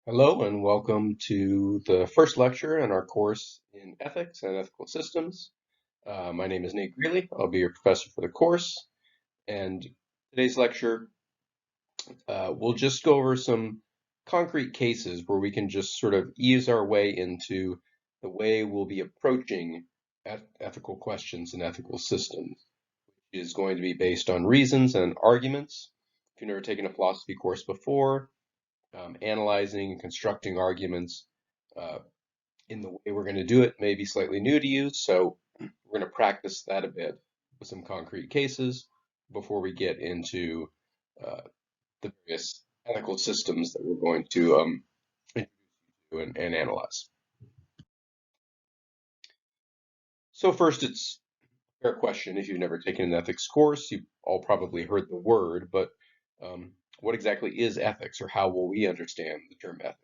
Hello and welcome to the first lecture in our course in Ethics and Ethical Systems. My name is Nate Greeley. I'll be your professor for the course. And today's lecture, we'll just go over some concrete cases where we can just sort of ease our way into the way we'll be approaching ethical questions and ethical systems. It is going to be based on reasons and arguments. If you've never taken a philosophy course before, analyzing and constructing arguments uh, in the way we're going to do it may be slightly new to you, so we're going to practice that a bit with some concrete cases before we get into uh, the various ethical systems that we're going to introduce you to and analyze. So first, it's a fair question. If you've never taken an ethics course, you've all probably heard the word, but um, what exactly is ethics, or how will we understand the term ethics?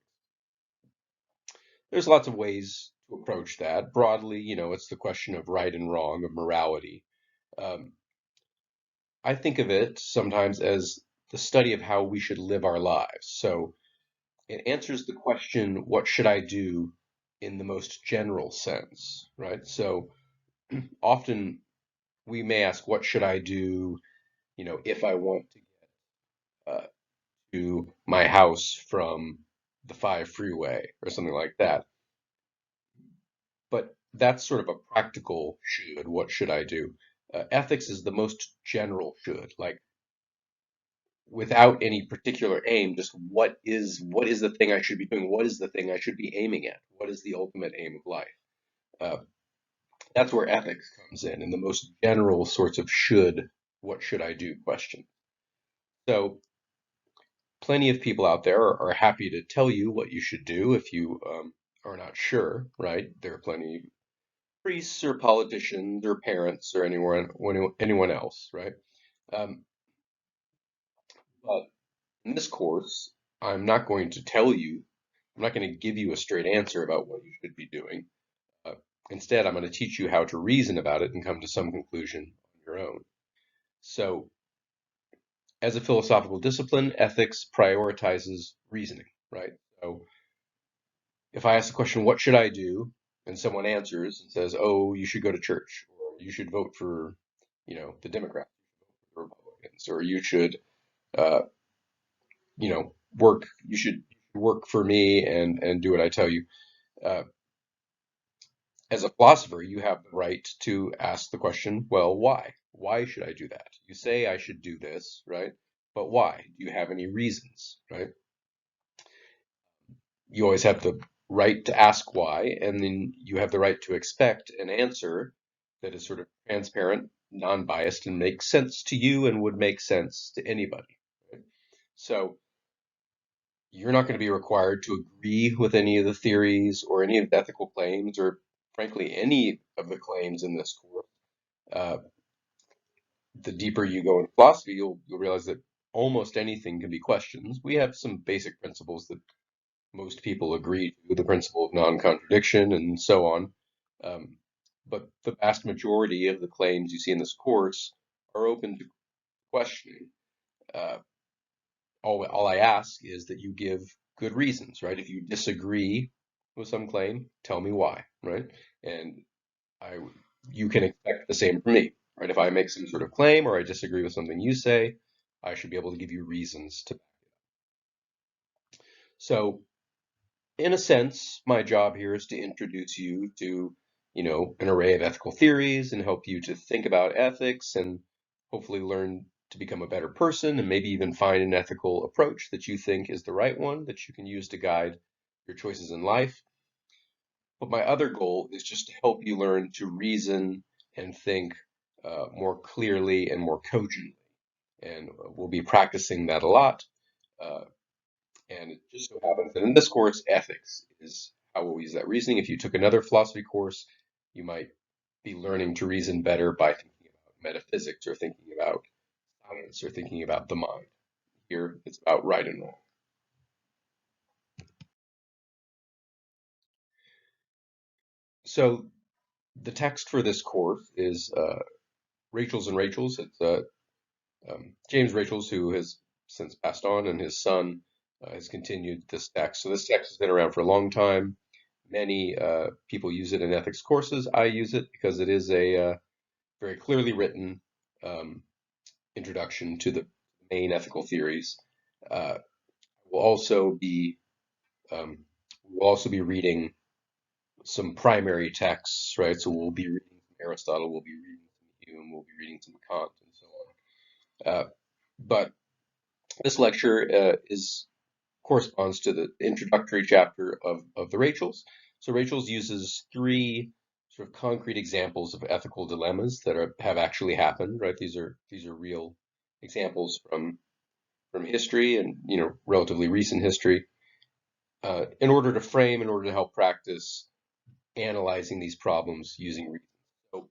There's lots of ways to approach that. Broadly, it's the question of right and wrong, of morality. Um, I think of it sometimes as the study of how we should live our lives. So it answers the question, what should I do in the most general sense, right? So often we may ask, what should I do, if I want to my house from the 5 freeway or something like that. But that's sort of a practical should. What should I do? Ethics is the most general should, like without any particular aim, just what is the thing I should be doing? What is the thing I should be aiming at? What is the ultimate aim of life? Uh, that's where ethics comes in the most general sorts of what should I do question. So plenty of people out there are happy to tell you what you should do if you are not sure, right? There are plenty of priests or politicians or parents or anyone else, right? Um, but in this course, I'm not going to tell you, I'm not going to give you a straight answer about what you should be doing. Uh, Instead, I'm going to teach you how to reason about it and come to some conclusion on your own. So, as a philosophical discipline, ethics prioritizes reasoning, right? So, if I ask the question, what should I do? And someone answers and says, oh, you should go to church, or you should vote for, the Democrats, the Republicans, or you should, uh, you should work for me and do what I tell you. Uh, as a philosopher, you have the right to ask the question, well, why? Why should I do that? You say I should do this, right? But why? Do you have any reasons, right? You always have the right to ask why, and then you have the right to expect an answer that is sort of transparent, non-biased, and makes sense to you and would make sense to anybody. Right? So you're not going to be required to agree with any of the theories or any of the ethical claims, or frankly, any of the claims in this course. Uh, the deeper you go into philosophy, you'll realize that almost anything can be questions. We have some basic principles that most people agree to, the principle of non-contradiction and so on. Um, but the vast majority of the claims you see in this course are open to questioning. Uh, all I ask is that you give good reasons, right? If you disagree with some claim, tell me why, right? And I, you can expect the same from me, right? If I make some sort of claim or I disagree with something you say, I should be able to give you reasons to. So, in a sense, my job here is to introduce you to, an array of ethical theories and help you to think about ethics and hopefully learn to become a better person and maybe even find an ethical approach that you think is the right one that you can use to guide your choices in life. But my other goal is just to help you learn to reason and think more clearly and more cogently. And we'll be practicing that a lot. Uh, and it just so happens that in this course, ethics is how we'll use that reasoning. If you took another philosophy course, you might be learning to reason better by thinking about metaphysics or thinking about science or thinking about the mind. Here, it's about right and wrong. So the text for this course is Rachel's and Rachel's. It's James Rachel's, who has since passed on, and his son. has continued this text. So this text has been around for a long time. Many people use it in ethics courses. I use it because it is a very clearly written um, introduction to the main ethical theories. Uh, we'll also be um, we'll also be reading some primary texts, right? So we'll be reading some Aristotle, we'll be reading some Hume, we'll be reading some Kant, and so on. But this lecture is corresponds to the introductory chapter of the Rachels. So Rachels uses three sort of concrete examples of ethical dilemmas that have actually happened, right? These are real examples from history and relatively recent history, in order to help practice analyzing these problems using reason. So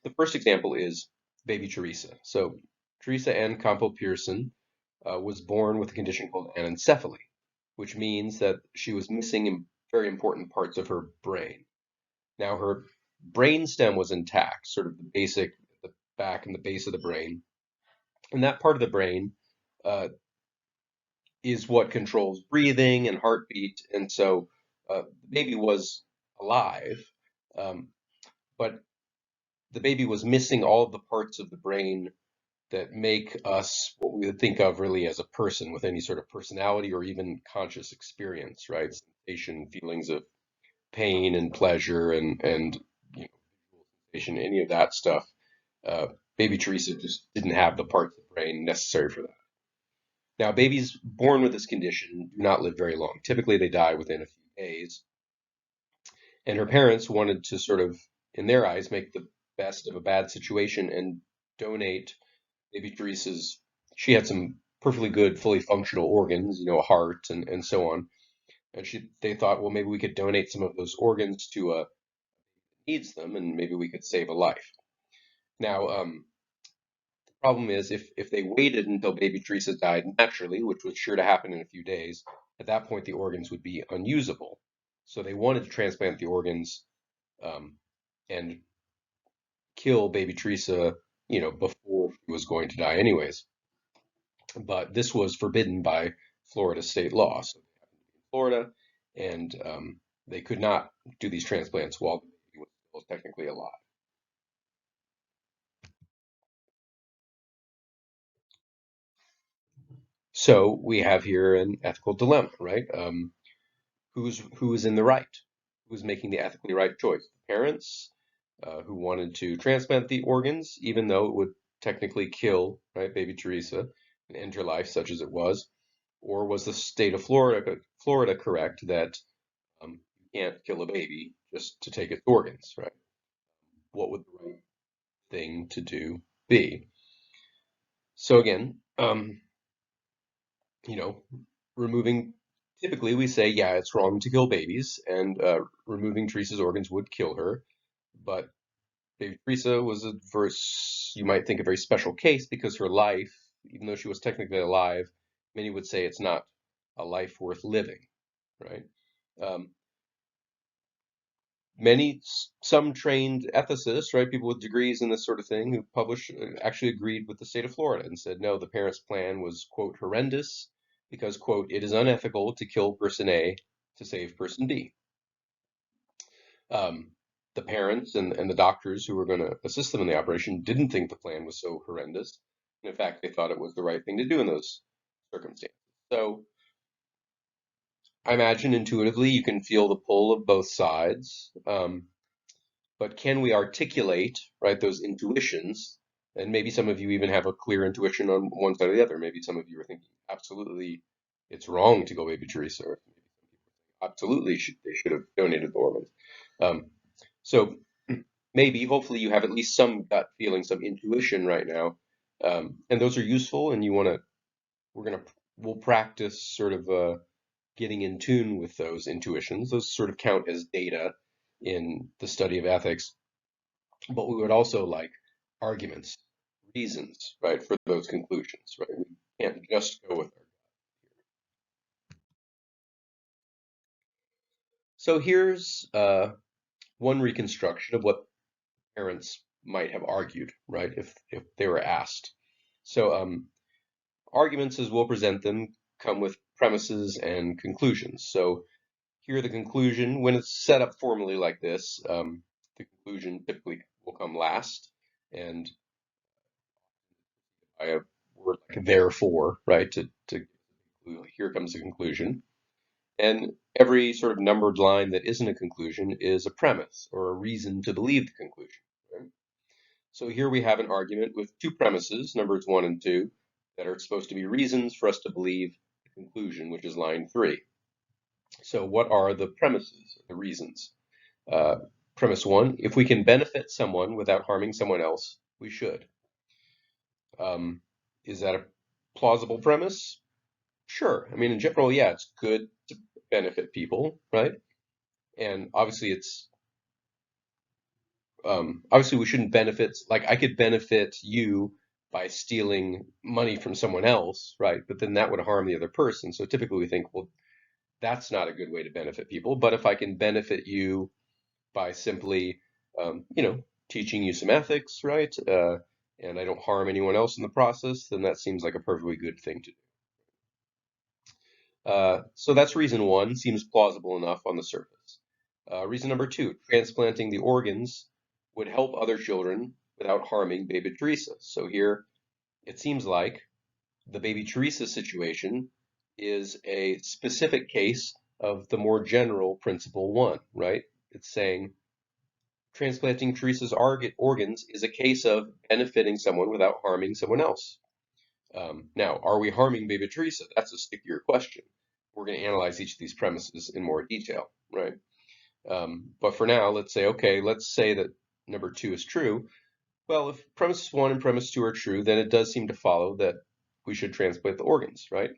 the first example is baby Teresa. So Teresa Ann Campo Pearson was born with a condition called anencephaly, which means that she was missing very important parts of her brain. Now her brain stem was intact, sort of the back and the base of the brain, and that part of the brain uh, is what controls breathing and heartbeat, and so the baby was alive, um, but the baby was missing all of the parts of the brain that make us what we would think of really as a person with any sort of personality or even conscious experience, right? Sensation, feelings of pain and pleasure and sensation, any of that stuff. Uh, Baby Teresa just didn't have the parts of the brain necessary for that. Now, babies born with this condition do not live very long. Typically, they die within a few days. And her parents wanted to sort of, in their eyes, make the best of a bad situation and donate baby Teresa's. She had some perfectly good, fully functional organs, a heart and so on. And they thought, well, maybe we could donate some of those organs to needs them, and maybe we could save a life. Now, the problem is if they waited until baby Teresa died naturally, which was sure to happen in a few days, at that point the organs would be unusable. So they wanted to transplant the organs um, and kill baby Teresa, before she was going to die anyways. But this was forbidden by Florida state law. So they happened to be in Florida, and they could not do these transplants while the baby was still technically alive. So we have here an ethical dilemma, right? Who's in the right? Who's making the ethically right choice? The parents, who wanted to transplant the organs, even though it would technically kill, right, baby Teresa and end her life, such as it was, or was the state of Florida correct that you can't kill a baby just to take its organs, right? What would the right thing to do be? So again, you know, removing, typically we say, yeah, it's wrong to kill babies, and removing Teresa's organs would kill her. But baby Teresa was you might think, a very special case because her life, even though she was technically alive, many would say it's not a life worth living, right? Um, some trained ethicists, right, people with degrees in this sort of thing who published, actually agreed with the state of Florida and said, no, the parents' plan was, quote, horrendous because, quote, it is unethical to kill person A to save person B. Um, the parents and the doctors who were going to assist them in the operation didn't think the plan was so horrendous. And in fact, they thought it was the right thing to do in those circumstances. So I imagine intuitively you can feel the pull of both sides. But can we articulate, right, those intuitions? And maybe some of you even have a clear intuition on one side or the other. Maybe some of you are thinking, absolutely, it's wrong to go baby Teresa. Or absolutely, they should have donated the organs. Um, so maybe, hopefully, you have at least some gut feeling, some intuition right now, and those are useful. And we're gonna, we'll practice sort of getting in tune with those intuitions. Those sort of count as data in the study of ethics. But we would also like arguments, reasons, right, for those conclusions, right? We can't just go with our. So here's one reconstruction of what parents might have argued, right, if they were asked. So arguments, as we'll present them, come with premises and conclusions. So here the conclusion, when it's set up formally like this, the conclusion typically will come last, and I have word like therefore, right? To here comes the conclusion. And every sort of numbered line that isn't a conclusion is a premise or a reason to believe the conclusion. Right? So here we have an argument with two premises, numbers 1 and 2, that are supposed to be reasons for us to believe the conclusion, which is line 3. So what are the premises, the reasons? Uh, Premise 1, if we can benefit someone without harming someone else, we should. Um, is that a plausible premise? Sure. I mean, in general, yeah, it's good to benefit people, right? And obviously, obviously we shouldn't benefit. Like I could benefit you by stealing money from someone else, right? But then that would harm the other person. So typically we think, well, that's not a good way to benefit people. But if I can benefit you by simply, teaching you some ethics, right? And I don't harm anyone else in the process, then that seems like a perfectly good thing to do. So that's reason one, seems plausible enough on the surface. Reason number two, transplanting the organs would help other children without harming baby Teresa. So here it seems like the baby Teresa situation is a specific case of the more general principle one, right? It's saying transplanting Teresa's organs is a case of benefiting someone without harming someone else. Now, are we harming baby Teresa? That's a stickier question. We're going to analyze each of these premises in more detail, right? But for now, let's say, okay, let's say that number 2 is true. Well, if premise 1 and premise 2 are true, then it does seem to follow that we should transplant the organs, right?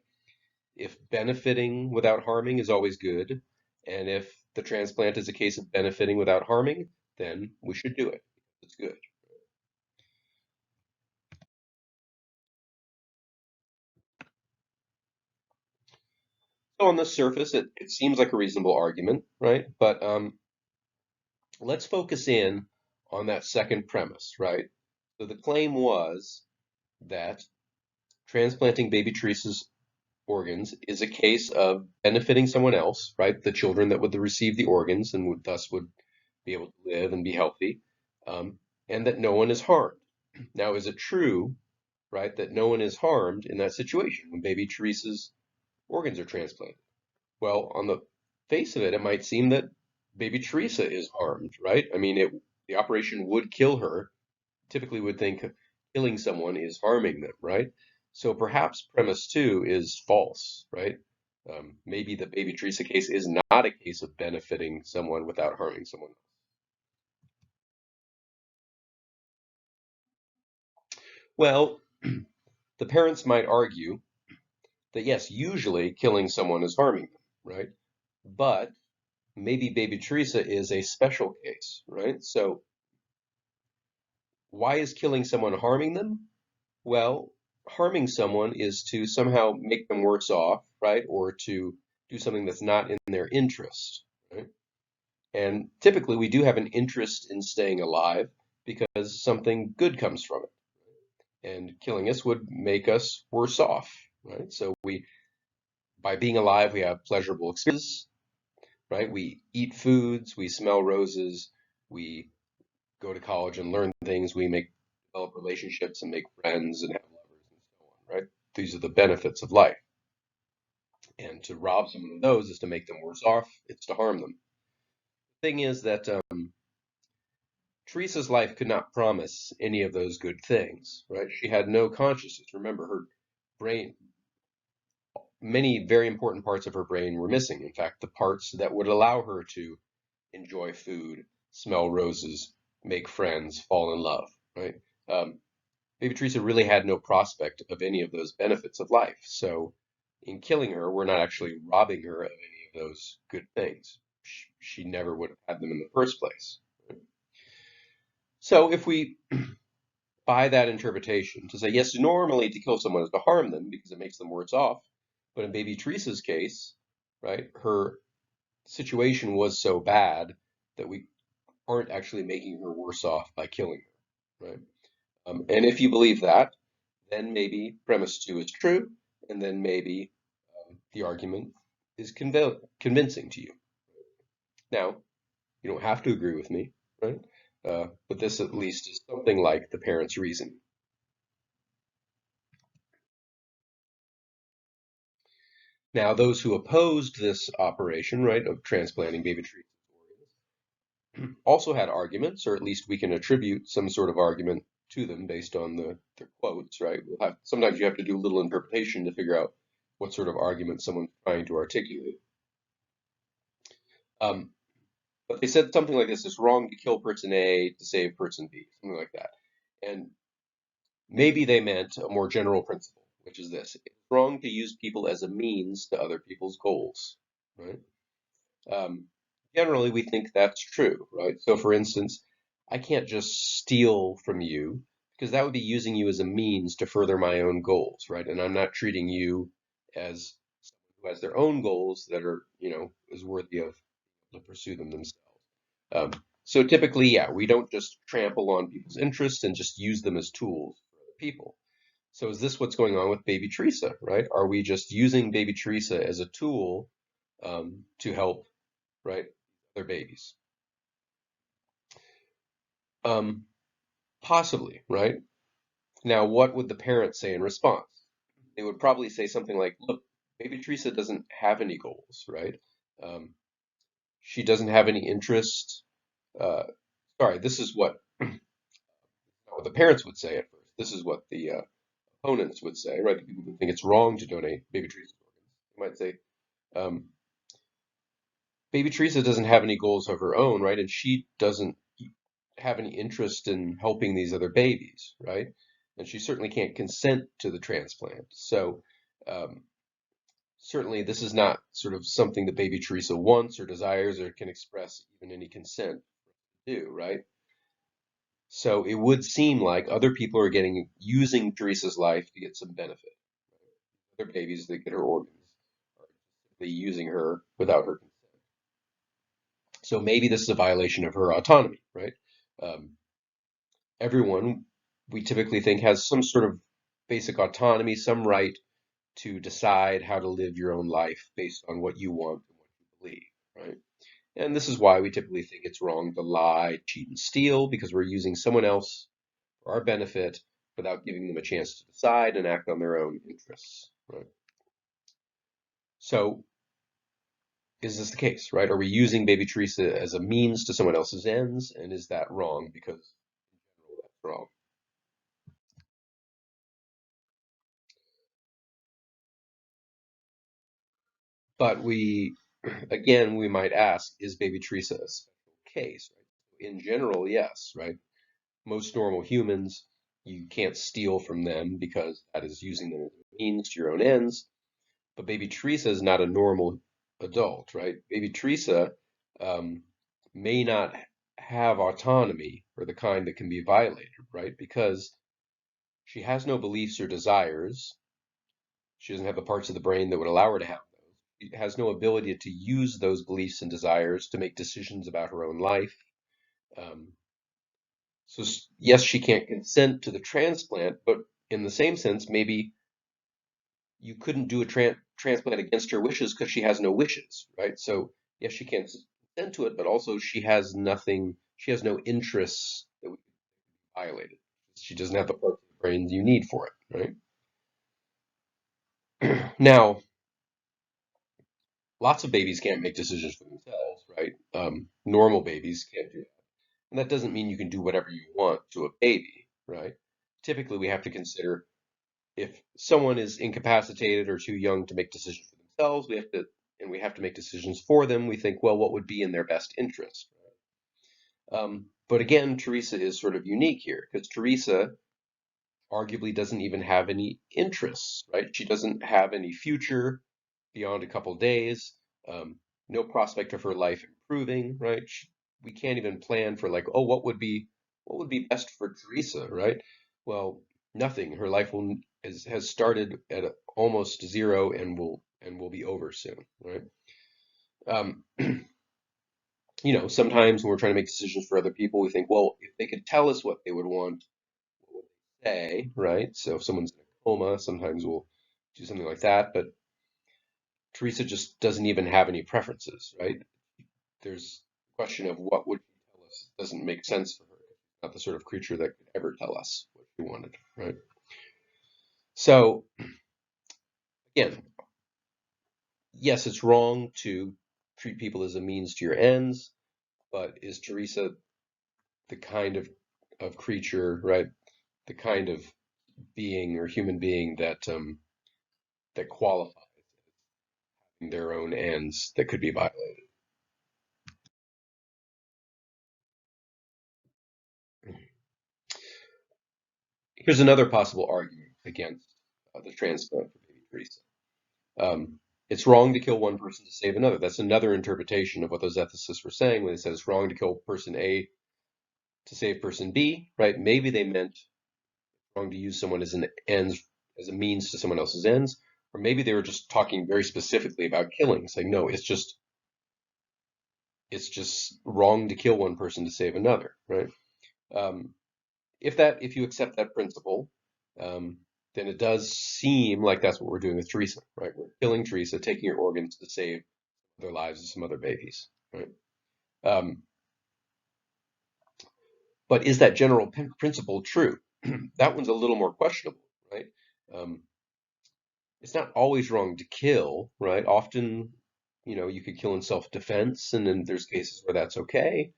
If benefiting without harming is always good, and if the transplant is a case of benefiting without harming, then we should do it. It's good. So on the surface, it seems like a reasonable argument, right? But let's focus in on that second premise, right? So the claim was that transplanting baby Teresa's organs is a case of benefiting someone else, right? The children that would receive the organs and thus would be able to live and be healthy, and that no one is harmed. Now, is it true, right, that no one is harmed in that situation when baby Teresa's organs are transplanted? Well, on the face of it, it might seem that baby Teresa is harmed, right? I mean, the operation would kill her. Typically would think killing someone is harming them, right? So perhaps premise 2 is false, right? Maybe the baby Teresa case is not a case of benefiting someone without harming someone. Well, the parents might argue that yes, usually killing someone is harming them, right? But maybe baby Teresa is a special case, right? So why is killing someone harming them? Well, harming someone is to somehow make them worse off, right? Or to do something that's not in their interest, right? And typically we do have an interest in staying alive because something good comes from it. And killing us would make us worse off, right? So by being alive, we have pleasurable experiences, right? We eat foods, we smell roses, we go to college and learn things, we develop relationships and make friends and have lovers and so on, right? These are the benefits of life. And to rob someone of those is to make them worse off, it's to harm them. The thing is that Teresa's life could not promise any of those good things, right? She had no consciousness. Remember, her brain, many very important parts of her brain were missing. In fact, the parts that would allow her to enjoy food, smell roses, make friends, fall in love, right? Baby Teresa really had no prospect of any of those benefits of life. So in killing her, we're not actually robbing her of any of those good things. She never would have had them in the first place. So if we buy that interpretation to say, yes, normally to kill someone is to harm them because it makes them worse off, but in baby Teresa's case, right, her situation was so bad that we aren't actually making her worse off by killing her, right? And if you believe that, then maybe premise 2 is true, and then maybe the argument is convincing to you. Now, you don't have to agree with me, right? But this at least is something like the parents' reason. Now, those who opposed this operation, right, of transplanting baby trees also had arguments, or at least we can attribute some sort of argument to them based on the quotes, right? Sometimes you have to do a little interpretation to figure out what sort of argument someone's trying to articulate. Um, but they said something like this: "It's wrong to kill person A to save person B," something like that. And maybe they meant a more general principle, which is this: it's wrong to use people as a means to other people's goals, right? Um, Generally, we think that's true, right? So, for instance, I can't just steal from you because that would be using you as a means to further my own goals, right? And I'm not treating you as someone who has their own goals that are, is worthy of to pursue them themselves. Um, so typically, yeah, we don't just trample on people's interests and just use them as tools for other people. So is this what's going on with Baby Teresa, right? Are we just using Baby Teresa as a tool to help, right, other babies? Um, Possibly, right? Now, what would the parents say in response? They would probably say something like, "Look, Baby Teresa doesn't have any goals, right? Um, she doesn't have any interest." Uh, Sorry, this is what the parents would say at first. This is what the opponents would say, right? The people who think it's wrong to donate Baby Teresa's organs. They might say, um, Baby Teresa doesn't have any goals of her own, right? And she doesn't have any interest in helping these other babies, right? And she certainly can't consent to the transplant. So, um, certainly this is not sort of something that Baby Teresa wants or desires or can express even any consent to do, right? So it would seem like other people are getting using Teresa's life to get some benefit. Other babies that get her organs are simply using her without her consent. So maybe this is a violation of her autonomy, right? Um, Everyone, we typically think, has some sort of basic autonomy, some right to decide how to live your own life based on what you want and what you believe, right? And this is why we typically think it's wrong to lie, cheat, and steal because we're using someone else for our benefit without giving them a chance to decide and act on their own interests, right? So is this the case, right? Are we using Baby Teresa as a means to someone else's ends? And is that wrong? Because in general, that's wrong. But again, we might ask, is Baby Teresa a special case, right? In general, yes, right? Most normal humans, you can't steal from them because that is using them as a means to your own ends. But Baby Teresa is not a normal adult, right? Baby Teresa um, may not have autonomy or the kind that can be violated, right? Because she has no beliefs or desires. She doesn't have the parts of the brain that would allow her to have those. She has no ability to use those beliefs and desires to make decisions about her own life. Um, so, yes, she can't consent to the transplant, but in the same sense, maybe you couldn't do a transplant against her wishes because she has no wishes, right? So, yes, she can't consent to it, but also she has nothing, she has no interests that would be violated. She doesn't have the parts of the brain you need for it, right? Now, lots of babies can't make decisions for themselves, right? Normal babies can't do that. And that doesn't mean you can do whatever you want to a baby, right? Typically, we have to consider if someone is incapacitated or too young to make decisions for themselves, we have to make decisions for them. We think, well, what would be in their best interest? But again, Teresa is sort of unique here because Teresa arguably doesn't even have any interests, right? She doesn't have any future beyond a couple days, um, no prospect of her life improving, right? We can't even plan for like, oh, what would be best for Teresa, right? Well, nothing. Her life has started at almost zero and will be over soon, right? Um, sometimes when we're trying to make decisions for other people, we think, well, if they could tell us what they would want, what would they say, right? So if someone's in a coma, sometimes we'll do something like that. But Teresa just doesn't even have any preferences, right? There's a question of what would she tell us doesn't make sense for her. Not the sort of creature that could ever tell us what she wanted, right? So again, yes, it's wrong to treat people as a means to your ends, but is Teresa the kind of creature, right? The kind of being or human being that qualifies their own ends that could be violated? Here's another possible argument against the transplant for baby Teresa. It's wrong to kill one person to save another. That's another interpretation of what those ethicists were saying when they said it's wrong to kill person A to save person B, right? Maybe they meant wrong to use someone as an ends, as a means to someone else's ends, or maybe they were just talking very specifically about killing, saying no, it's just wrong to kill one person to save another, right? Um, if you accept that principle, um, then it does seem like that's what we're doing with Teresa, right? We're killing Teresa, taking her organs to save their lives of some other babies, right? Um, but is that general principle true? That one's a little more questionable, right? Um, it's not always wrong to kill, right? Often, you could kill in self-defense, and then there's cases where that's okay.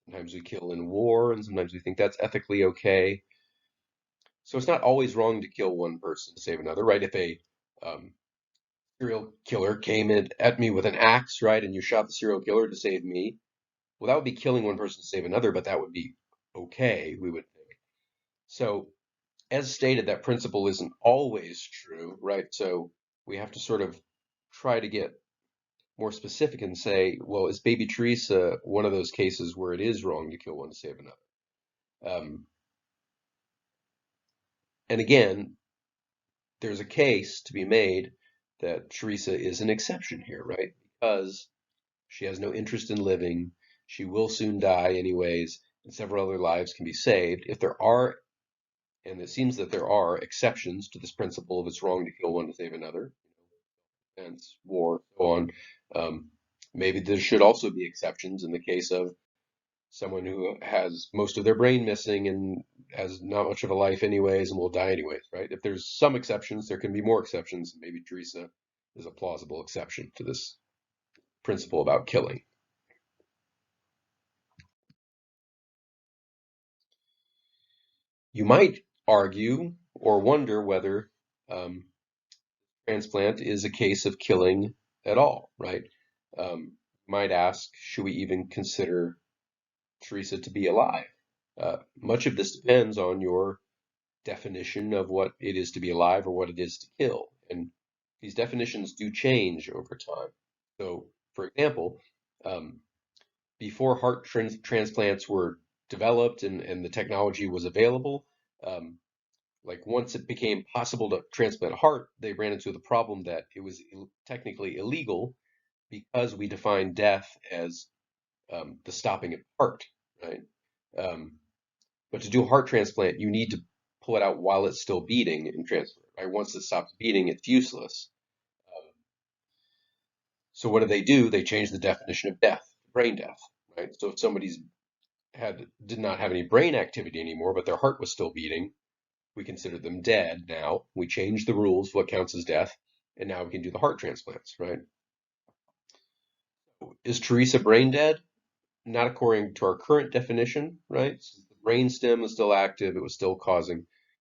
Sometimes we kill in war, and sometimes we think that's ethically okay. So it's not always wrong to kill one person to save another, right? If a um, serial killer came in at me with an axe, right, and you shot the serial killer to save me, well, that would be killing one person to save another, but that would be okay, we would think. So, as stated, that principle isn't always true, right? So we have to sort of try to get more specific and say, well, is baby Teresa one of those cases where it is wrong to kill one to save another? And again, there's a case to be made that Teresa is an exception here, right? Because she has no interest in living. She will soon die anyways, and several other lives can be saved. If there are, and it seems that there are exceptions to this principle of it's wrong to kill one to save another, defense, war, so on. Um, Maybe there should also be exceptions in the case of someone who has most of their brain missing and has not much of a life anyways and will die anyways, right? If there's some exceptions, there can be more exceptions. Maybe Teresa is a plausible exception to this principle about killing. You might argue or wonder whether um, transplant is a case of killing at all, right? Might ask, should we even consider Teresa to be alive? Much of this depends on your definition of what it is to be alive or what it is to kill. And these definitions do change over time. So, for example, um, before heart transplants were developed and the technology was available, um, like once it became possible to transplant a heart, they ran into the problem that it was technically illegal because we define death as the stopping of the heart, right? Um, but to do a heart transplant, you need to pull it out while it's still beating and transplant it, right? Once it stops beating, it's useless. Um, so what do? They change the definition of death, brain death, right? So if somebody's did not have any brain activity anymore, but their heart was still beating, we consider them dead now. We change the rules, what counts as death, and now we can do the heart transplants, right? Is Teresa brain dead? Not according to our current definition, right? So the brain stem was still active, it was still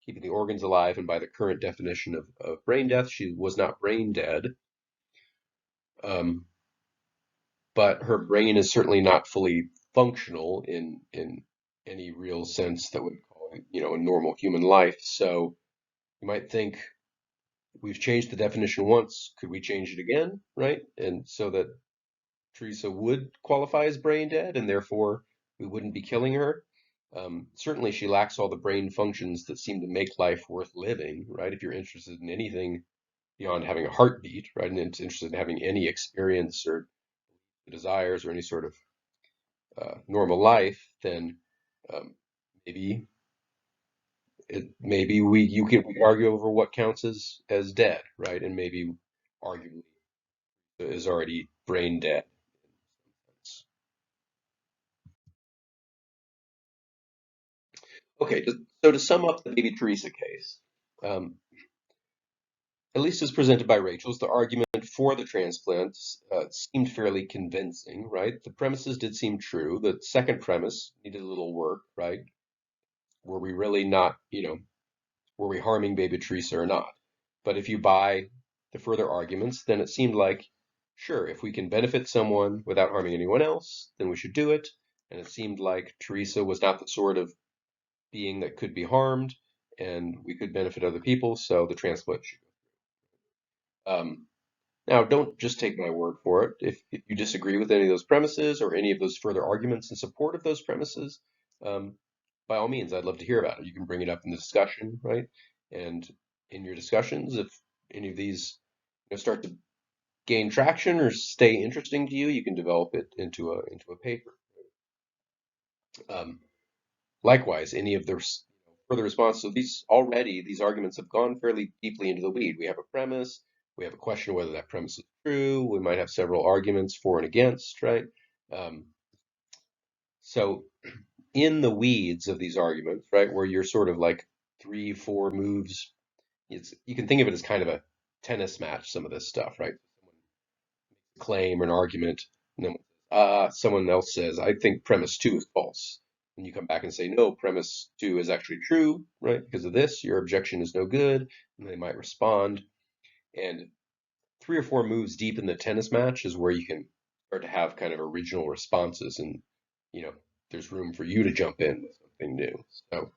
keeping the organs alive, and by the current definition of brain death, she was not brain dead. Um, but her brain is certainly not fully functional in any real sense that would call it, a normal human life. So you might think we've changed the definition once, could we change it again, right? And so that Teresa would qualify as brain dead, and therefore we wouldn't be killing her. Certainly, she lacks all the brain functions that seem to make life worth living, right? If you're interested in anything beyond having a heartbeat, right, and it's interested in having any experience or desires or any sort of normal life, then um, maybe maybe we could argue over what counts as dead, right? And maybe arguably is already brain dead. Okay, so to sum up the baby Teresa case, um, at least as presented by Rachel's, the argument for the transplants seemed fairly convincing, right? The premises did seem true. The second premise needed a little work, right? Were we really not, were we harming baby Teresa or not? But if you buy the further arguments, then it seemed like, sure, if we can benefit someone without harming anyone else, then we should do it. And it seemed like Teresa was not the sort of being that could be harmed, and we could benefit other people, so the transplant should. Now, don't just take my word for it. If you disagree with any of those premises or any of those further arguments in support of those premises, um, by all means, I'd love to hear about it. You can bring it up in the discussion, right? And in your discussions, if any of these start to gain traction or stay interesting to you, you can develop it into a paper. Um, Likewise, any of the further responses. So these arguments have gone fairly deeply into the weed. We have a premise. We have a question of whether that premise is true. We might have several arguments for and against, right? Um, so in the weeds of these arguments, right, where you're sort of like 3, 4 moves, you can think of it as kind of a tennis match. Some of this stuff, right? Claim or an argument, and then someone else says, I think premise two is false. And you come back and say, no, premise two is actually true, right? Because of this, your objection is no good. And they might respond. And 3 or 4 moves deep in the tennis match is where you can start to have kind of original responses. And, you know, there's room for you to jump in with something new. So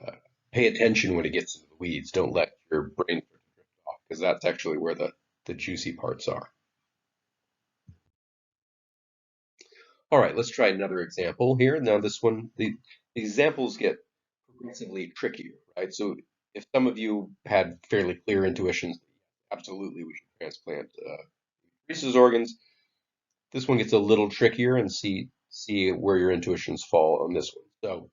uh, pay attention when it gets into the weeds. Don't let your brain drift off, because that's actually where the juicy parts are. All right, let's try another example here. Now, this one, the examples get progressively trickier, right? So, if some of you had fairly clear intuitions, absolutely we should transplant Reese's organs. This one gets a little trickier, and see where your intuitions fall on this one. So,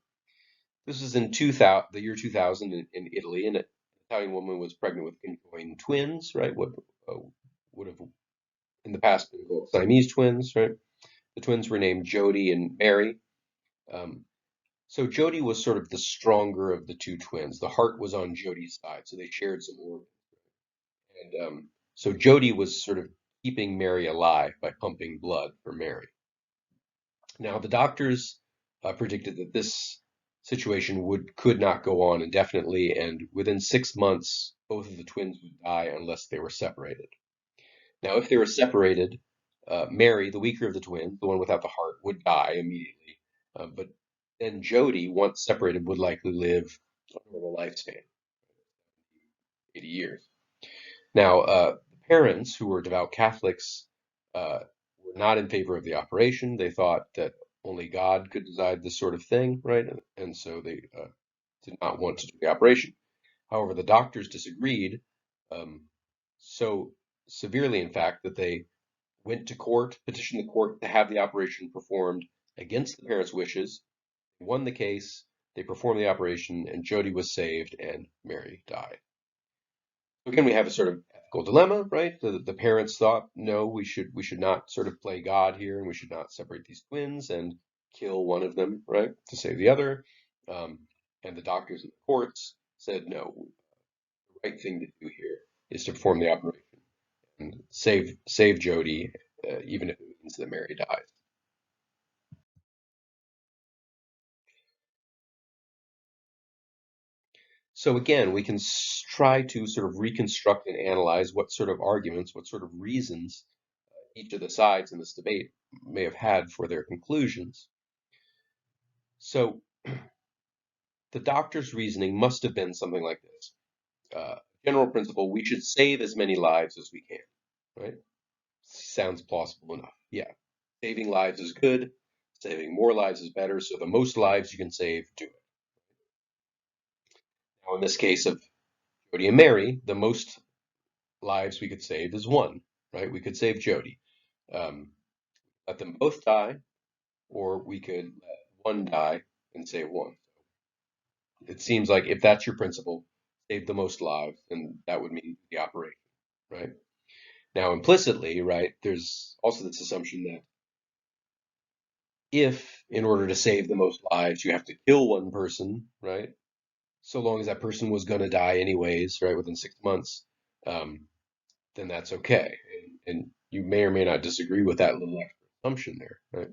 this is in the year 2000 in Italy, and an Italian woman was pregnant with conjoined twins, right? What would have in the past been called Siamese twins, right? The twins were named Jody and Mary. Um, So Jody was sort of the stronger of the two twins. The heart was on Jody's side, so they shared some organs. And so Jody was sort of keeping Mary alive by pumping blood for Mary. Now the doctors predicted that this situation could not go on indefinitely, and within 6 months, both of the twins would die unless they were separated. Now, if they were separated, Mary, the weaker of the twins, the one without the heart, would die immediately. But then Jody, once separated, would likely live a normal lifespan, 80 years. Now, the parents, who were devout Catholics, were not in favor of the operation. They thought that only God could decide this sort of thing, right? And so they did not want to do the operation. However, the doctors disagreed um, so severely, in fact, that they went to court, petitioned the court to have the operation performed against the parents' wishes, won the case, they performed the operation, and Jody was saved and Mary died. So again, we have a sort of ethical dilemma, right? The parents thought, no, we should not sort of play God here, and we should not separate these twins and kill one of them, right, to save the other. Um, and the doctors and the courts said, no, the right thing to do here is to perform the operation and save Jody, even if it means that Mary dies. So again, we can try to sort of reconstruct and analyze what sort of arguments, what sort of reasons each of the sides in this debate may have had for their conclusions. So the doctor's reasoning must have been something like this. General principle, we should save as many lives as we can, right? Sounds plausible enough. Yeah. Saving lives is good. Saving more lives is better. So the most lives you can save, do it. Now, in this case of Jody and Mary, the most lives we could save is one, right? We could save Jody. Um, Let them both die, or we could let one die and save one. It seems like if that's your principle, save the most lives, then that would mean the operation, right? Now, implicitly, right, there's also this assumption that if, in order to save the most lives, you have to kill one person, right, so long as that person was going to die anyways, right, within 6 months, um, then that's okay. And you may or may not disagree with that little extra assumption there, right?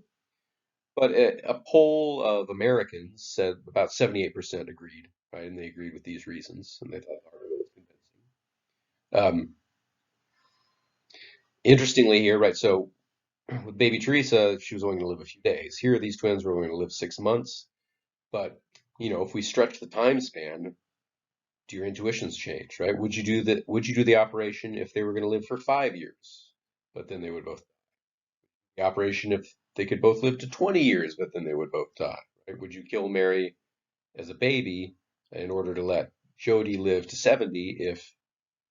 But a poll of Americans said about 78% agreed, right? And they agreed with these reasons, and they thought the argument was convincing. Interestingly here, right, so with baby Teresa, she was only going to live a few days. Here, these twins were going to live 6 months. But, if we stretch the time span, do your intuitions change, right? Would you do the operation if they were going to live for 5 years, but then they would both the operation if they could both live to 20 years, but then they would both die, right? Would you kill Mary as a baby in order to let Jody live to 70 if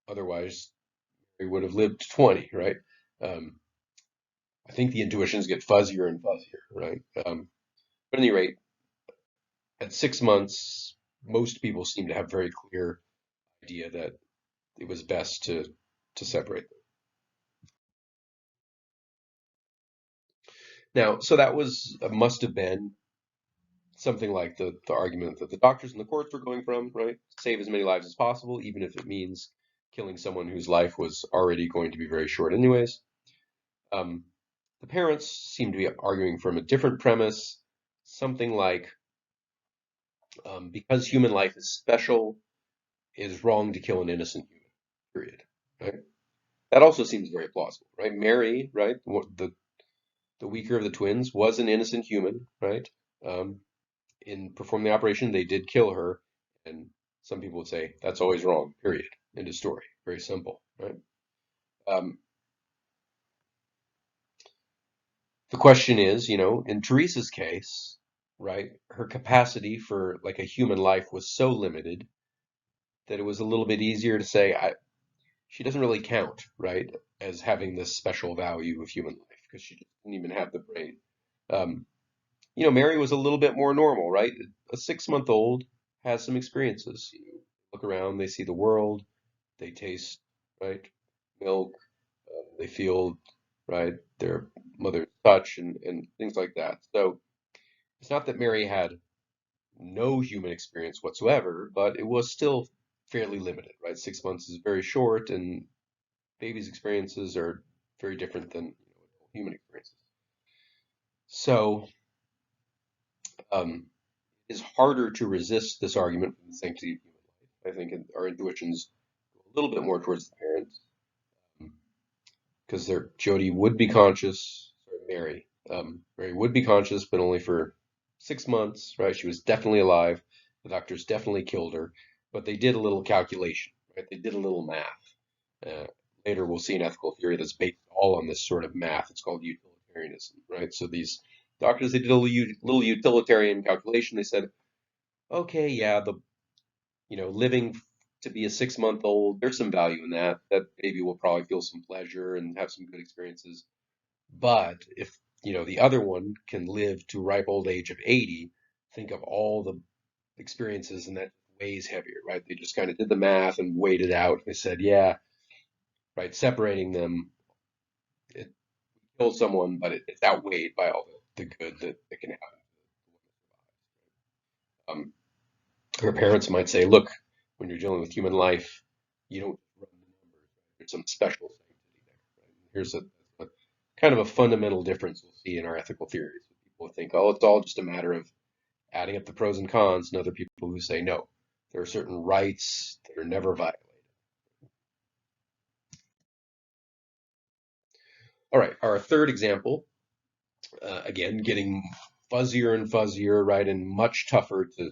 otherwise Mary would have lived to 20, right? Um, I think the intuitions get fuzzier and fuzzier, right? But at any rate, at 6 months, most people seem to have very clear idea that it was best to separate them. Now, so that was must have been something like the argument that the doctors and the courts were going from, right? Save as many lives as possible, even if it means killing someone whose life was already going to be very short anyways. Um, the parents seem to be arguing from a different premise, something like because human life is special, it is wrong to kill an innocent human, period. Right? That also seems very plausible, right? Mary, right, the weaker of the twins, was an innocent human, right? Um, in performing the operation, they did kill her, and some people would say that's always wrong. Period. End of story. Very simple, right? Um, the question is, in Teresa's case, right, her capacity for like a human life was so limited that it was a little bit easier to say she doesn't really count, right, as having this special value of human life because she didn't even have the brain. Um, Mary was a little bit more normal, right? A 6 month old has some experiences. Look around, they see the world, they taste, right, milk, they feel, right, their mother's touch and things like that. So it's not that Mary had no human experience whatsoever, but it was still fairly limited, right? 6 months is very short, and babies' experiences are very different than human experiences. So um, it's harder to resist this argument from the sanctity of human life. I think our intuitions go a little bit more towards the parents because Jody would be conscious, sorry, Mary would be conscious, but only for 6 months, right? She was definitely alive. The doctors definitely killed her, but they did a little calculation, right? They did a little math. Uh, Later, we'll see an ethical theory that's based all on this sort of math. It's called utilitarianism, right? So these doctors, they did a little utilitarian calculation. They said, okay, yeah, living to be a 6 month old, there's some value in that. That baby will probably feel some pleasure and have some good experiences. But if, the other one can live to ripe old age of 80, think of all the experiences and that weighs heavier, right? They just kind of did the math and weighed it out. They said, yeah, right, separating them, it kills someone, but it's outweighed by all the good that can happen. Her parents might say, look, when you're dealing with human life, you don't run the numbers. There's some special sanctity there. Right? Here's a kind of a fundamental difference we'll see in our ethical theories. People think, oh, it's all just a matter of adding up the pros and cons, and other people who say, no, there are certain rights that are never violated. All right, our third example, again, getting fuzzier and fuzzier, right, and much tougher to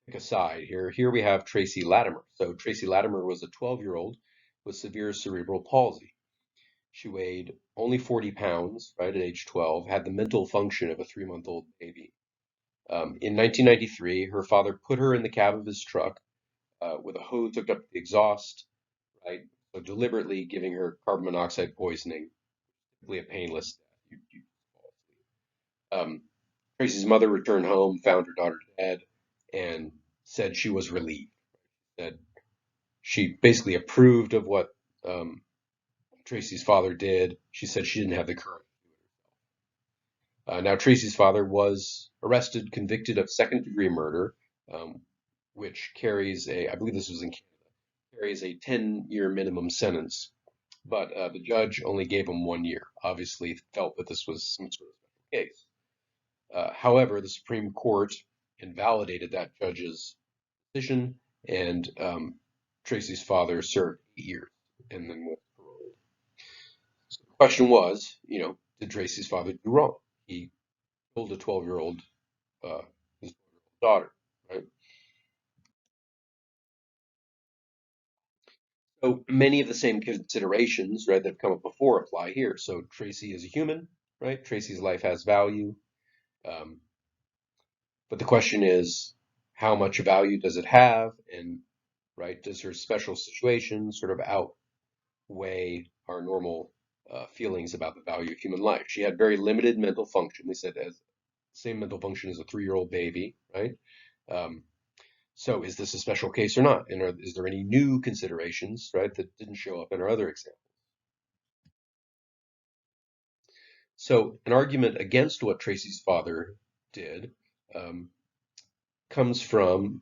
pick a side here. Here we have Tracy Latimer. So Tracy Latimer was a 12-year-old with severe cerebral palsy. She weighed only 40 pounds, right, at age 12, had the mental function of a 3 month old baby. In 1993, her father put her in the cab of his truck with a hose hooked up to the exhaust, right, so deliberately giving her carbon monoxide poisoning, simply a painless death. Um, Tracy's mother returned home, found her daughter dead, and said she was relieved. That she basically approved of what um, Tracy's father did. She said she didn't have the courage. Now, Tracy's father was arrested, convicted of second-degree murder, um, which carries I believe this was in Canada, carries a 10-year minimum sentence. But the judge only gave him 1 year. Obviously, felt that this was some sort of special case. However, the Supreme Court invalidated that judge's decision, and Tracy's father served 8 years and then was paroled. So the question was, did Tracy's father do wrong? He killed a 12-year-old, uh, his daughter, right? So many of the same considerations, right, that have come up before apply here. So Tracy is a human, right? Tracy's life has value. Um, but the question is, how much value does it have? And, right, does her special situation sort of outweigh our normal feelings about the value of human life? She had very limited mental function. They said as same mental function as a 3-year-old baby, right? Um, so is this a special case or not? And is there any new considerations, right, that didn't show up in our other examples? So an argument against what Tracy's father did um, comes from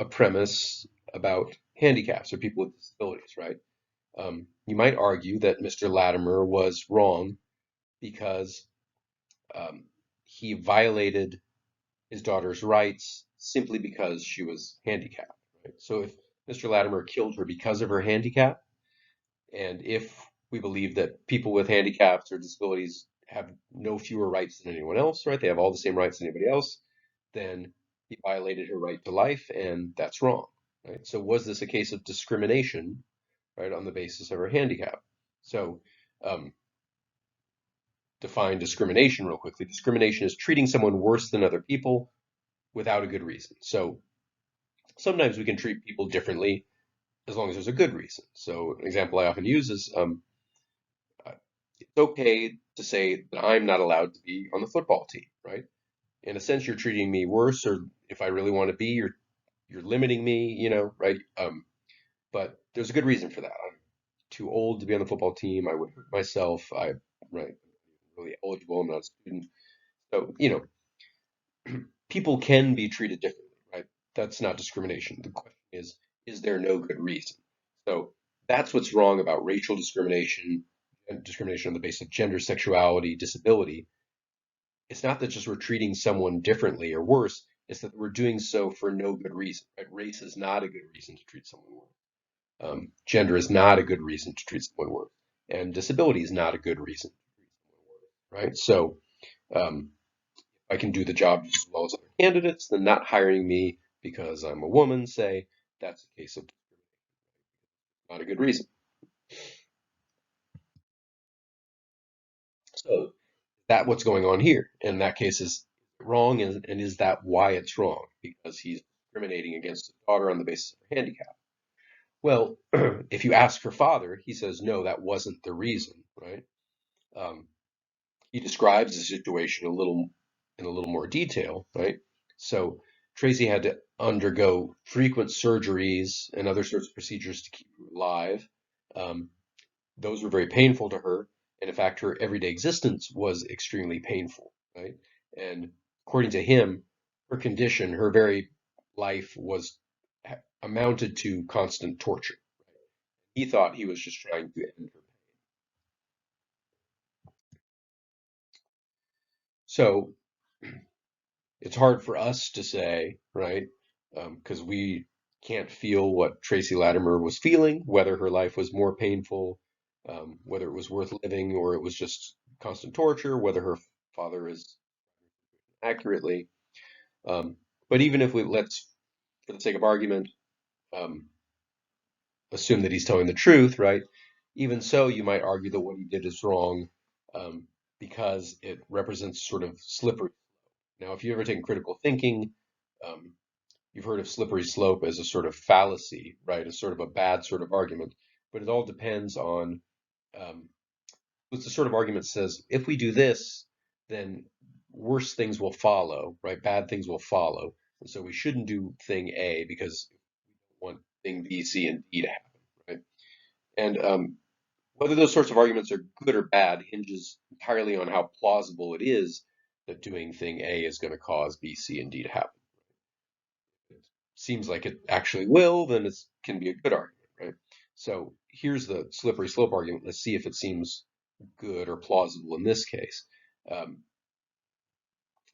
a premise about handicaps or people with disabilities, right? You might argue that Mr. Latimer was wrong because um, he violated his daughter's rights simply because she was handicapped, right? So if Mr. Latimer killed her because of her handicap, and if we believe that people with handicaps or disabilities have no fewer rights than anyone else, right? They have all the same rights as anybody else, then he violated her right to life, and that's wrong, right? So was this a case of discrimination, right, on the basis of her handicap? So um, define discrimination real quickly. Discrimination is treating someone worse than other people without a good reason. So sometimes we can treat people differently as long as there's a good reason. So an example I often use is uh, it's okay to say that I'm not allowed to be on the football team, right? In a sense, you're treating me worse, or if I really want to be, you're limiting me, right? But there's a good reason for that. I'm too old to be on the football team. I would hurt myself. Right, really eligible. I'm not a student. So, people can be treated differently, right? That's not discrimination. The question is there no good reason? So that's what's wrong about racial discrimination and discrimination on the basis of gender, sexuality, disability. It's not that just we're treating someone differently or worse, it's that we're doing so for no good reason, right? Race is not a good reason to treat someone worse. Gender is not a good reason to treat someone worse. And disability is not a good reason to treat someone worse, right? So um, I can do the job just as well as other candidates, then not hiring me because I'm a woman, say, that's a case of not a good reason. So that what's going on here. And that case is wrong, and is that why it's wrong? Because he's discriminating against his daughter on the basis of her handicap. Well, if you ask her father, he says, no, that wasn't the reason, right? Um, he describes the situation in a little more detail, right? So Tracy had to undergo frequent surgeries and other sorts of procedures to keep her alive. Um, those were very painful to her, and in fact, her everyday existence was extremely painful, right? And according to him, her condition, her very life was amounted to constant torture. He thought he was just trying to end her. So it's hard for us to say, right? Because we can't feel what Tracy Latimer was feeling, whether her life was more painful, whether it was worth living, or it was just constant torture, whether her father is accurately. Um, but even if let's, for the sake of argument, um, assume that he's telling the truth, right? Even so, you might argue that what he did is wrong um, because it represents sort of slippery. Now, if you've ever taken critical thinking, um, you've heard of slippery slope as a sort of fallacy, right? As sort of a bad sort of argument. But it all depends on um, it's the sort of argument that says if we do this, then worse things will follow, right? Bad things will follow. And so we shouldn't do thing A because we want thing B, C, and D to happen, right? And Whether those sorts of arguments are good or bad hinges entirely on how plausible it is that doing thing A is going to cause B, C, and D to happen. If it seems like it actually will, then it can be a good argument, right? So here's the slippery slope argument. Let's see if it seems good or plausible in this case. Um,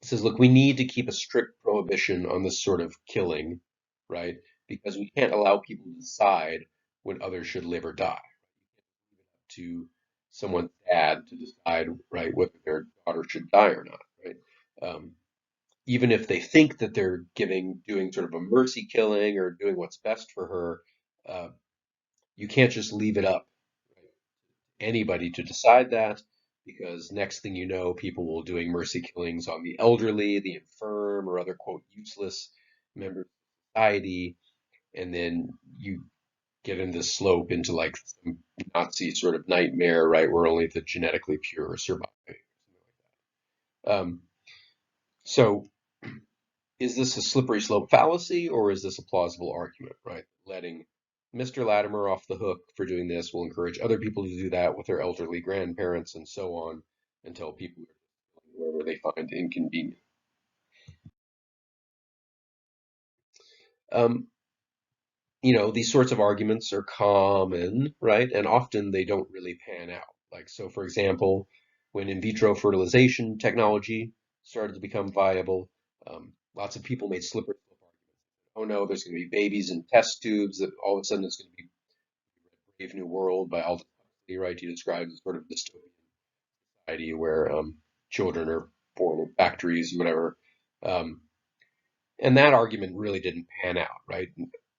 it says, look, we need to keep a strict prohibition on this sort of killing, right? Because we can't allow people to decide when others should live or die. To someone's dad to decide, right, whether their daughter should die or not, right? Um, Even if they think that they're doing sort of a mercy killing or doing what's best for her, you can't just leave it up anybody to decide that, because next thing you know, people will doing mercy killings on the elderly, the infirm, or other quote useless members of society, and then you get in this slope into like some Nazi sort of nightmare, right, where only the genetically pure survive. Um, so is this a slippery slope fallacy or is this a plausible argument, right? Letting Mr. Latimer off the hook for doing this will encourage other people to do that with their elderly grandparents and so on until people are wherever they find inconvenient. Um, these sorts of arguments are common, right? And often they don't really pan out. Like, so for example, when in vitro fertilization technology started to become viable, lots of people made slippery slope arguments. Oh no, there's going to be babies in test tubes, that all of a sudden it's going to be Brave New World by Aldous Huxley, right? He describes sort of dystopian society where children are born in factories, whatever. Um, and that argument really didn't pan out, right?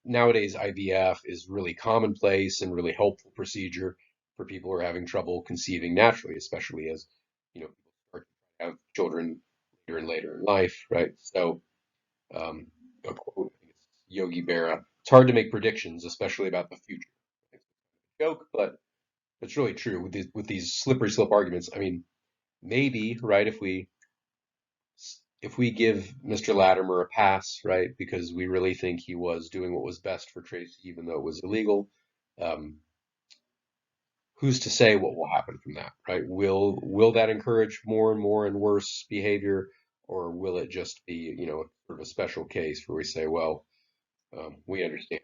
Nowadays, IVF is really commonplace and really helpful procedure for people who are having trouble conceiving naturally, especially as people start to have children later and later in life, right? So, um, a quote, I think it's Yogi Berra: "It's hard to make predictions, especially about the future." It's a joke, but it's really true with these slippery slope arguments. I mean, maybe, right, if we give Mr. Latimer a pass, right, because we really think he was doing what was best for Tracy, even though it was illegal, um, who's to say what will happen from that, right? Will that encourage more and more and worse behavior, or will it just be, sort of a special case where we say, well, we understand.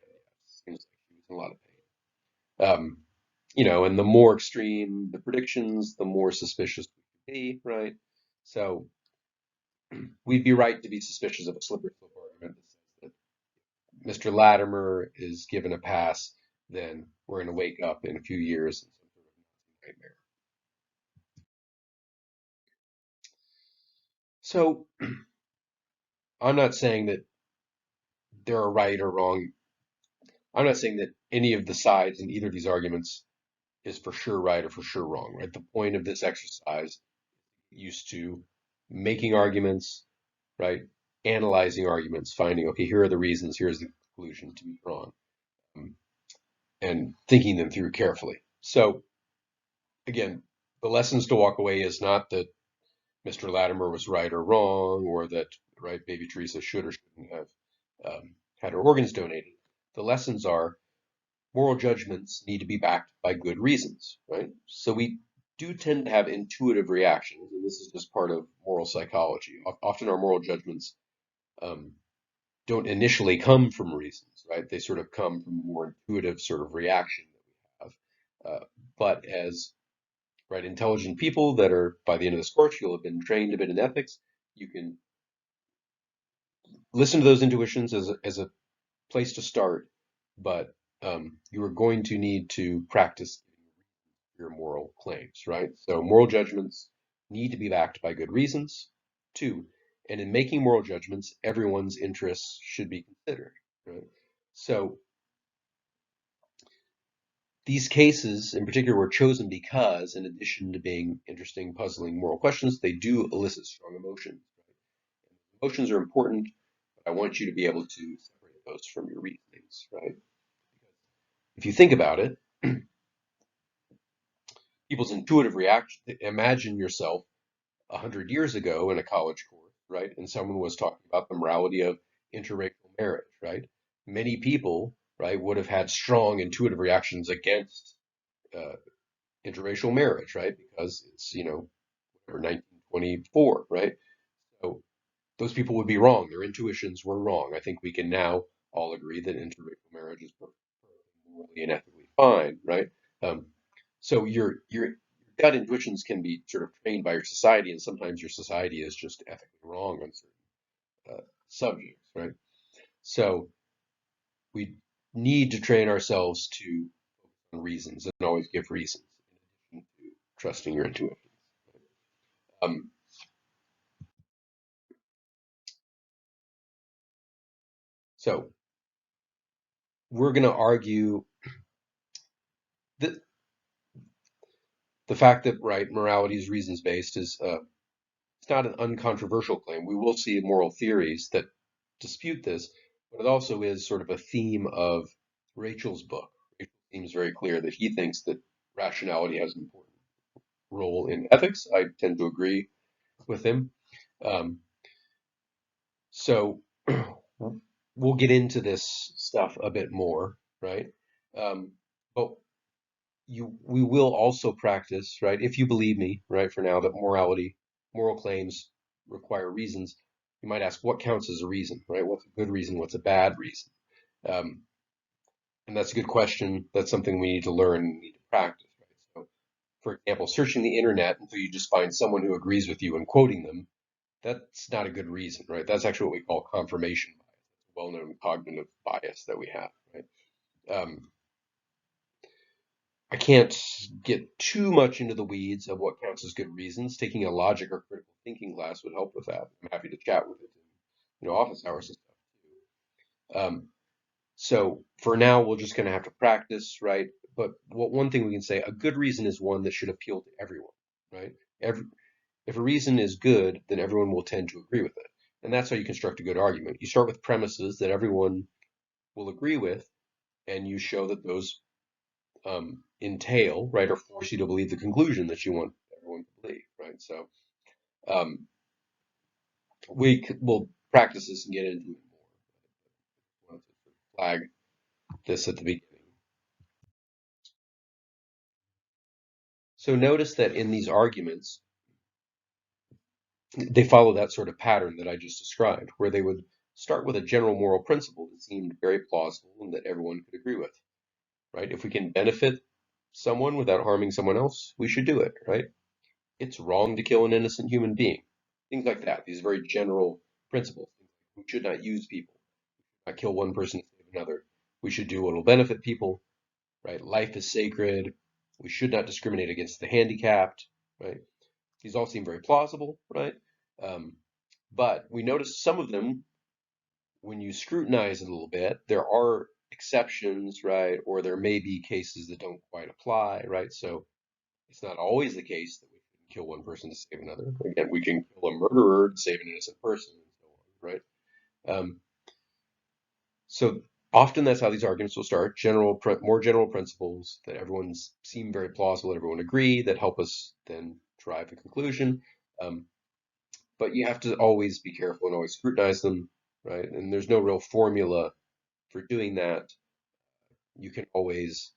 Seems like he was in a lot of pain. And the more extreme the predictions, the more suspicious we could be, right? So we'd be right to be suspicious of a slippery slope argument that says that Mr. Latimer is given a pass, then we're going to wake up in a few years in some sort of nightmare. So I'm not saying that they're right or wrong. I'm not saying that any of the sides in either of these arguments is for sure right or for sure wrong, right? The point of this exercise used to making arguments, right? Analyzing arguments, finding, okay, here are the reasons, here's the conclusion to be drawn, um, and thinking them through carefully. So again, the lessons to walk away is not that Mr. Latimer was right or wrong, or that, right, baby Teresa should or shouldn't have had her organs donated. The lessons are moral judgments need to be backed by good reasons, right? So we do tend to have intuitive reactions, and this is just part of moral psychology. Often our moral judgments um, don't initially come from reasons, right? They sort of come from a more intuitive sort of reaction that we have. But as right intelligent people that are by the end of this course, you'll have been trained a bit in ethics. You can listen to those intuitions as a place to start, but you are going to need to practice your moral claims, right? So moral judgments need to be backed by good reasons. Two, and in making moral judgments, everyone's interests should be considered, right? So these cases in particular were chosen because, in addition to being interesting, puzzling moral questions, they do elicit strong emotions. Emotions are important, but I want you to be able to separate those from your reasonings, right? If you think about it, people's intuitive reaction, imagine yourself 100 years ago in a college course, right? And someone was talking about the morality of interracial marriage, right? Many people, right, would have had strong intuitive reactions against uh, interracial marriage, right? Because it's, or 1924, right? So those people would be wrong. Their intuitions were wrong. I think we can now all agree that interracial marriage is perfectly morally and ethically fine, right? Um, so your gut intuitions can be sort of trained by your society, and sometimes your society is just ethically wrong on certain subjects, right? So we need to train ourselves to reasons and always give reasons in addition to trusting your intuition. Um, so we're going to argue that the fact that right morality is reasons based is it's not an uncontroversial claim. We will see moral theories that dispute this, but it also is sort of a theme of Rachel's book. Rachel seems very clear that he thinks that rationality has an important role in ethics. I tend to agree with him. Um, so we'll get into this stuff a bit more, right? But we will also practice, right? If you believe me, right, for now that moral claims require reasons, you might ask what counts as a reason, right? What's a good reason? What's a bad reason? Um, and that's a good question. That's something we need to learn and need to practice, right? So, for example, searching the internet until you just find someone who agrees with you and quoting them, that's not a good reason, right? That's actually what we call confirmation bias, well-known cognitive bias that we have, right? Um, I can't get too much into the weeds of what counts as good reasons. Taking a logic or critical thinking class would help with that. I'm happy to chat with it in, office hours and stuff. So for now, we're just going to have to practice, right? But one thing we can say, a good reason is one that should appeal to everyone, right? If a reason is good, then everyone will tend to agree with it. And that's how you construct a good argument. You start with premises that everyone will agree with, and you show that those entail, right, or force you to believe the conclusion that you want everyone to believe, right? So um, will practice this and get into it more. I wanted to flag this at the beginning. So notice that in these arguments, they follow that sort of pattern that I just described, where they would start with a general moral principle that seemed very plausible and that everyone could agree with, right? If we can benefit someone without harming someone else, we should do it, right? It's wrong to kill an innocent human being. Things like that. These very general principles. We should not use people. Not kill one person to save another. We should do what will benefit people, right? Life is sacred. We should not discriminate against the handicapped, right? These all seem very plausible, right? Um, but we notice some of them, when you scrutinize it a little bit, there are exceptions, right? Or there may be cases that don't quite apply, right? So it's not always the case that we can kill one person to save another. Again, we can kill a murderer to save an innocent person, and so on, right? Um, so often that's how these arguments will start. More general principles that everyone seem very plausible, everyone agree, that help us then drive a conclusion. Um, but you have to always be careful and always scrutinize them, right? And there's no real formula for doing that. You can always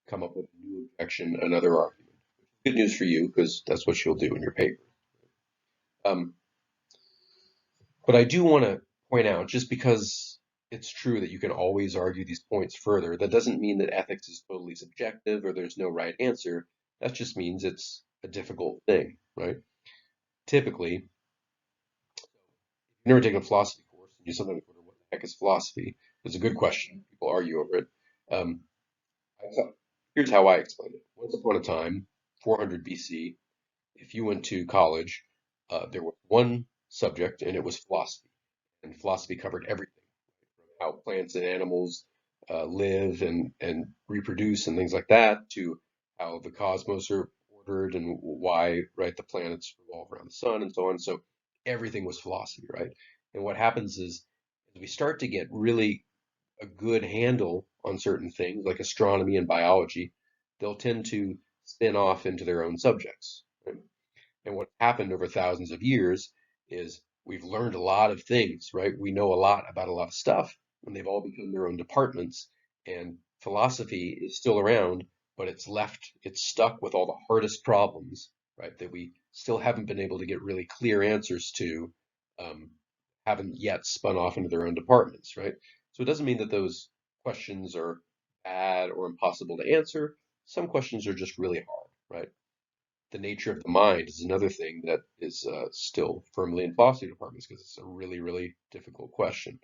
come up with a new objection, another argument. Good news for you because that's what you'll do in your paper. Um, but I do want to point out, just because it's true that you can always argue these points further, that doesn't mean that ethics is totally subjective or there's no right answer. That just means it's a difficult thing, right? Typically, if you've never taken a philosophy course and you sometimes wonder what the heck is philosophy, it's a good question. People argue over it. Um, Here's how I explain it. Once upon a time, 400 BC, if you went to college, there was one subject and it was philosophy. And philosophy covered everything, from how plants and animals live and reproduce and things like that, to how the cosmos are ordered and why, right, the planets revolve around the sun and so on. So everything was philosophy, right? And what happens is, as we start to get really a good handle on certain things, like astronomy and biology, they'll tend to spin off into their own subjects, right? And what happened over thousands of years is we've learned a lot of things, right? We know a lot about a lot of stuff, and they've all become their own departments. And philosophy is still around, but it's stuck with all the hardest problems, right, that we still haven't been able to get really clear answers to, um, haven't yet spun off into their own departments, right? So it doesn't mean that those questions are bad or impossible to answer. Some questions are just really hard, right? The nature of the mind is another thing that is still firmly in philosophy departments because it's a really, really difficult question.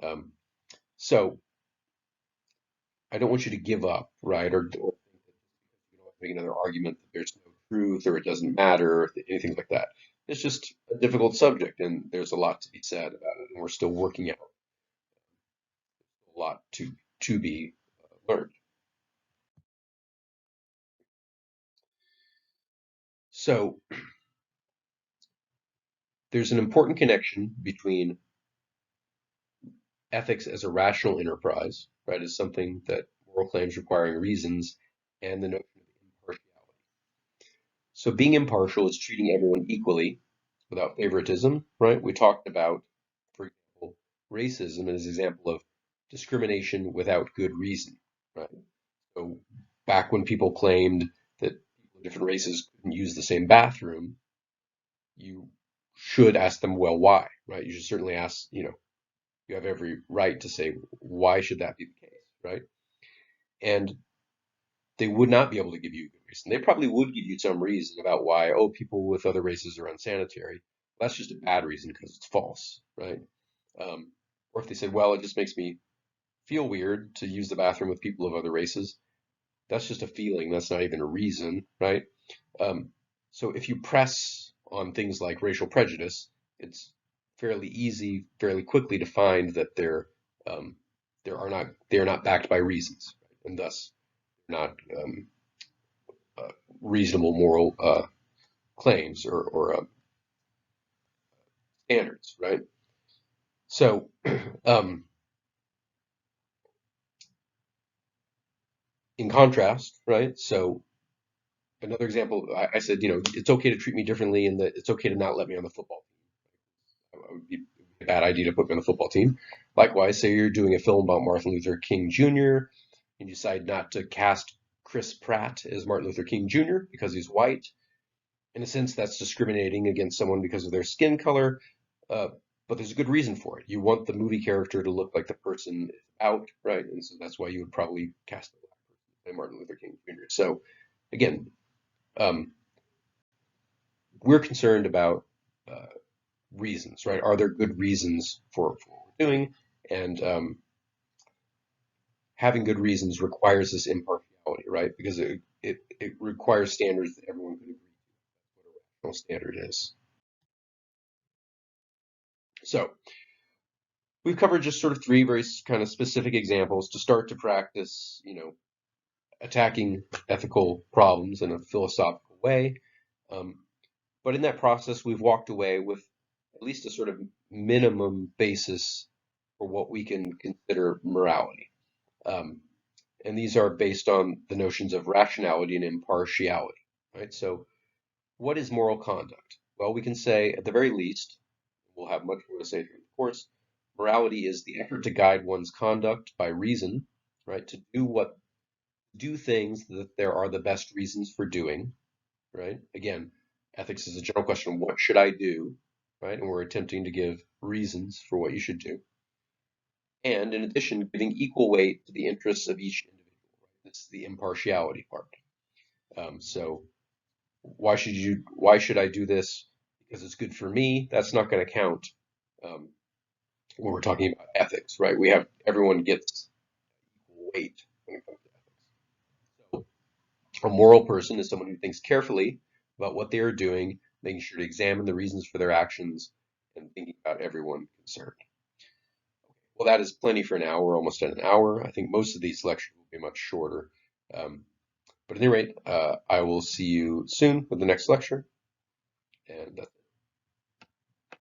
Um, so I don't want you to give up, right? Or make another argument that there's no truth or it doesn't matter, or anything like that. It's just a difficult subject, and there's a lot to be said about it, and we're still working out a lot to be learned. So there's an important connection between ethics as a rational enterprise, right, as something that moral claims requiring reasons, and the notion of impartiality. So being impartial is treating everyone equally without favoritism, right? We talked about, for example, racism as an example of discrimination without good reason, right? So back when people claimed that people of different races couldn't use the same bathroom, you should ask them, well, why, right? You should certainly ask, you have every right to say, why should that be the case, right? And they would not be able to give you a good reason. They probably would give you some reason about why, oh, people with other races are unsanitary. That's just a bad reason because it's false, right? Or if they said, well, it just makes me feel weird to use the bathroom with people of other races, that's just a feeling. That's not even a reason, right? Um, so if you press on things like racial prejudice, it's fairly easy, fairly quickly to find that um, they are not backed by reasons, right? And thus not uh, reasonable moral claims or standards, right? So, um, in contrast, right? So, another example, I said, it's okay to treat me differently, and that it's okay to not let me on the football team. It would be a bad idea to put me on the football team. Likewise, say you're doing a film about Martin Luther King Jr., and you decide not to cast Chris Pratt as Martin Luther King Jr. because he's white. In a sense, that's discriminating against someone because of their skin color. Uh, but there's a good reason for it. You want the movie character to look like the person is out, right? And so that's why you would probably cast a black person by Martin Luther King Jr. So again, um, we're concerned about uh, reasons, right? Are there good reasons for what we're doing? And having good reasons requires this impartiality, right? Because it requires standards that everyone can agree to what a rational standard is. So we've covered just sort of three very kind of specific examples to start to practice, attacking ethical problems in a philosophical way. Um, but in that process, we've walked away with at least a sort of minimum basis for what we can consider morality. Um, and these are based on the notions of rationality and impartiality, right? So, what is moral conduct? Well, we can say at the very least, we'll have much more to say through the course. Morality is the effort to guide one's conduct by reason, right? To do things that there are the best reasons for doing, right? Again, ethics is a general question, what should I do, right? And we're attempting to give reasons for what you should do. And in addition, giving equal weight to the interests of each individual, right? This is the impartiality part. So why should I do this? Because it's good for me. That's not going to count um, when we're talking about ethics, right? Everyone gets equal weight when it comes to ethics. So a moral person is someone who thinks carefully about what they are doing, making sure to examine the reasons for their actions, and thinking about everyone concerned. Well, that is plenty for now. We're almost at an hour. I think most of these lectures will be much shorter. Um, but at any rate, I will see you soon with the next lecture. And that's